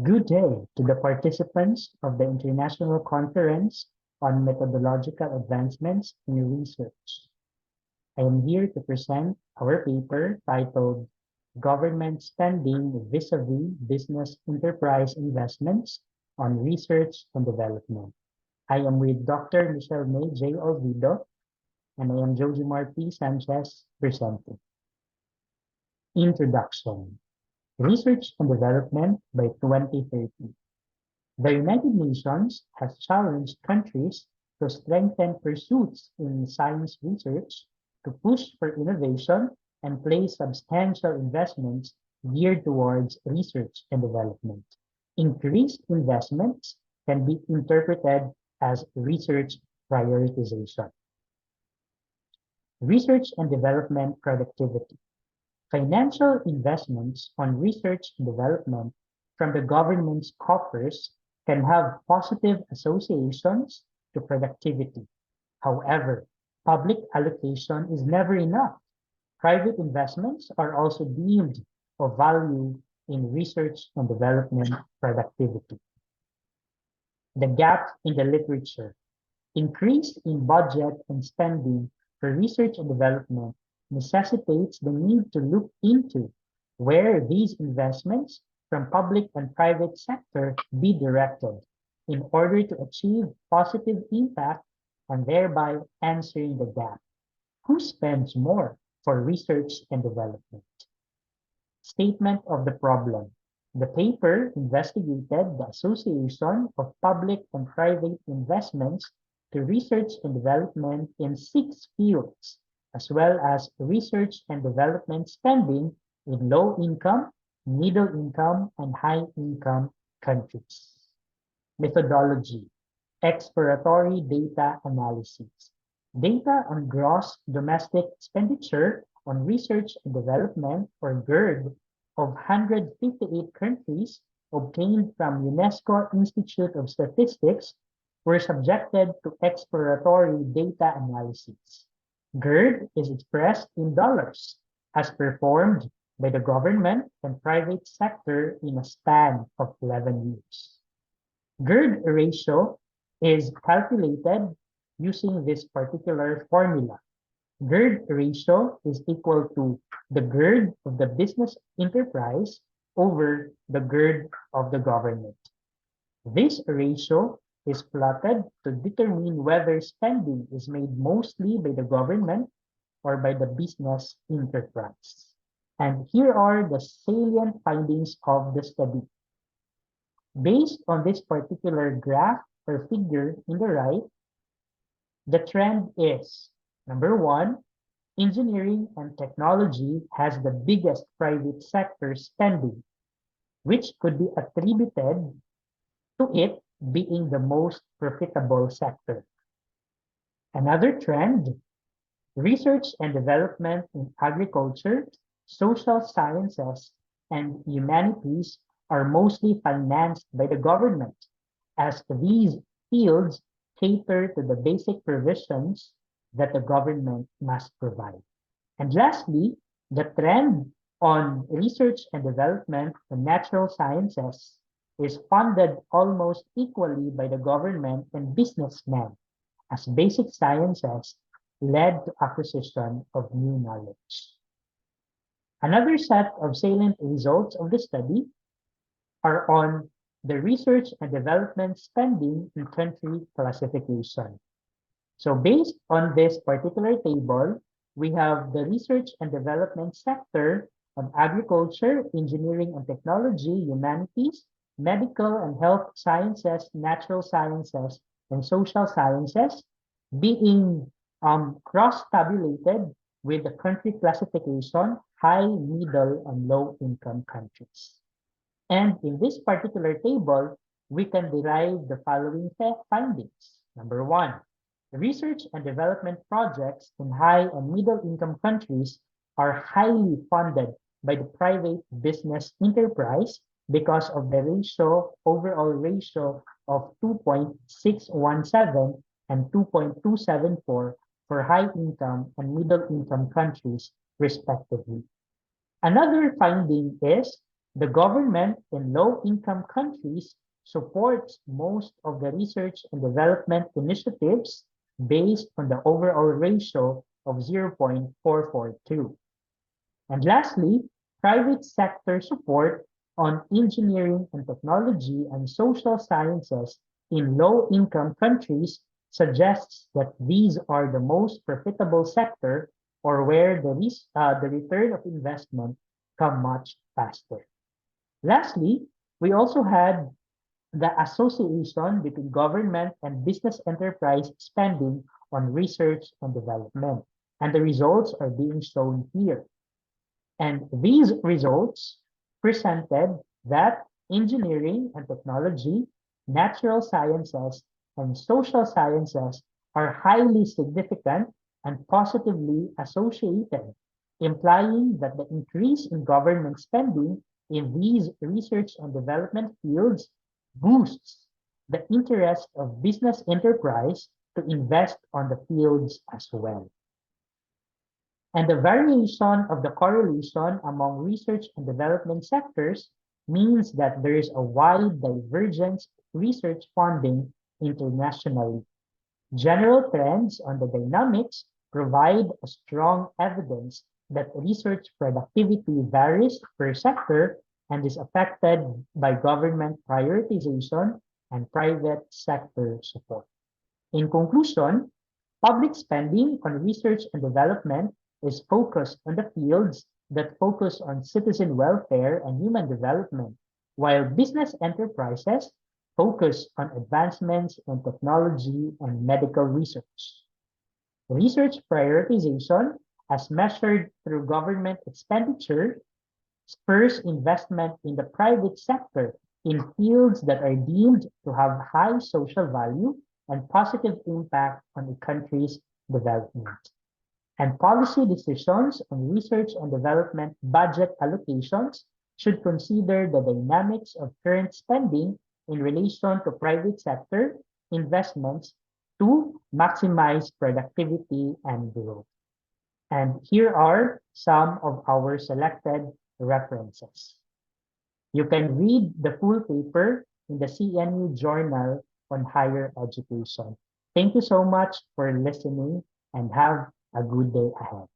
Good day to the participants of the International Conference on Methodological Advancements in Research. I am here to present our paper titled Government Spending Vis-a-vis Business Enterprise Investments on Research and Development. I am with Dr. Michelle May J. Olvido, and I am Jojimar P. Sanchez presenting. Introduction. Research and Development by 2030. The United Nations has challenged countries to strengthen pursuits in science research, to push for innovation, and place substantial investments geared towards research and development. Increased investments can be interpreted as research prioritization. Research and development productivity. Financial investments on research and development from the government's coffers can have positive associations to productivity. However, public allocation is never enough. Private investments are also deemed of value in research and development productivity. The gap in the literature. Increase in budget and spending for research and development necessitates the need to look into where these investments from public and private sector be directed in order to achieve positive impact and thereby answering the gap. Who spends more for research and development? Statement of the problem. The paper investigated the association of public and private investments to research and development in 6 fields, as well as research and development spending in low-income, middle-income, and high-income countries. Methodology, exploratory data analysis. Data on gross domestic expenditure on research and development, or GERD, of 158 countries obtained from UNESCO Institute of Statistics were subjected to exploratory data analysis. GERD is expressed in dollars, as performed by the government and private sector in a span of 11 years. GERD ratio is calculated using this particular formula. GERD ratio is equal to the GERD of the business enterprise over the GERD of the government. This ratio is plotted to determine whether spending is made mostly by the government or by the business enterprise. And here are the salient findings of the study. Based on this particular graph or figure in the right, the trend is, number one, engineering and technology has the biggest private sector spending, which could be attributed to it being the most profitable sector. Another trend, research and development in agriculture, social sciences, and humanities are mostly financed by the government, as these fields cater to the basic provisions that the government must provide. And lastly, the trend on research and development in natural sciences is funded almost equally by the government and businessmen, as basic sciences led to acquisition of new knowledge. Another set of salient results of the study are on the research and development spending in country classification. So based on this particular table, we have the research and development sector of agriculture, engineering and technology, humanities, medical and health sciences, natural sciences, and social sciences being cross-tabulated with the country classification, high, middle, and low-income countries. And in this particular table, we can derive the following findings. Number one, research and development projects in high and middle-income countries are highly funded by the private business enterprise because of the overall ratio of 2.617 and 2.274 for high-income and middle-income countries, respectively. Another finding is The government in low-income countries supports most of the research and development initiatives based on the overall ratio of 0.442. And lastly, private sector support on engineering and technology and social sciences in low-income countries suggests that these are the most profitable sector or where the return of investment come much faster. Lastly, we also had the association between government and business enterprise spending on research and development. And the results are being shown here. And these results presented that engineering and technology, natural sciences, and social sciences are highly significant and positively associated, implying that the increase in government spending in these research and development fields boosts the interest of business enterprise to invest on the fields as well. And the variation of the correlation among research and development sectors means that there is a wide divergence in research funding internationally. General trends on the dynamics provide a strong evidence that research productivity varies per sector and is affected by government prioritization and private sector support. In conclusion, public spending on research and development is focused on the fields that focus on citizen welfare and human development, while business enterprises focus on advancements in technology and medical research. Research prioritization, as measured through government expenditure, spurs investment in the private sector in fields that are deemed to have high social value and positive impact on a country's development. And policy decisions on research and development budget allocations should consider the dynamics of current spending in relation to private sector investments to maximize productivity and growth. And here are some of our selected references. You can read the full paper in the CNU Journal on Higher Education. Thank you so much for listening and have a good day ahead.